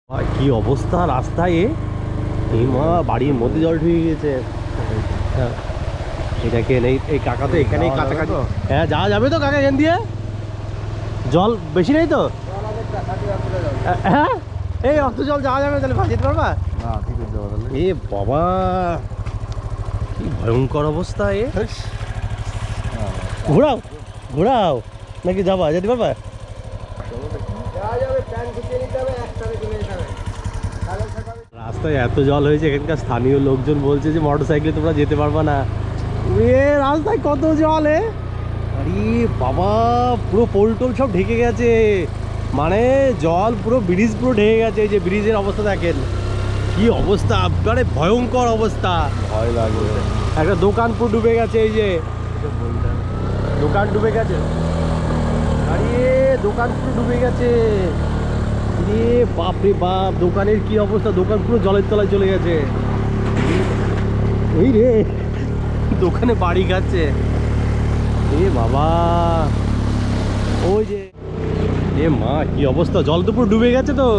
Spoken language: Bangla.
কি অবস্থা রাস্তায়, এই মা বাড়ির মধ্যে জল ঢুকে গেছে। এটাকে নেই, এই কাকা তো এখানেই কাছাকাছি। হ্যাঁ যাওয়া যাবে তো কাকা এখান দিয়ে? জল বেশি নেই তো? হ্যাঁ এই অত জল যাওয়া যাবে তাহলে? ভাজ যেতে পারবা? এ বাবা কি ভয়ঙ্কর অবস্থা। এ ঘোরাও ঘোরাও নাকি যাবা, যেতে পারবা? রাস্তায় এত জল হয়েছে, এখানকার স্থানীয় লোকজন বলছে যে মোটর সাইকেলে তোমরা যেতে পারবা না। এ রাস্তায় কত জল! আরে বাবা পুরো পোল টোল সব ঢেকে গেছে, মানে জল পুরো ব্রিজ পুরো ঢেকে গেছে। এই যে ব্রিজের অবস্থা দেখেন কি অবস্থা, মানে ভয়ঙ্কর অবস্থা। ভয় লাগে। একটা দোকান পুরো ডুবে গেছে, এই যে দোকান ডুবে গেছে। আরে দোকান পুরো ডুবে গেছে। রে বাপরে বাপ, দোকানের কি অবস্থা, দোকান পুরো জলের তলায় চলে গেছে। ওই রে দোকানে বাড়ি খাচ্ছে। এ বাবা ওই যে, এ মা কি অবস্থা, জল তো পুরো ডুবে গেছে তো।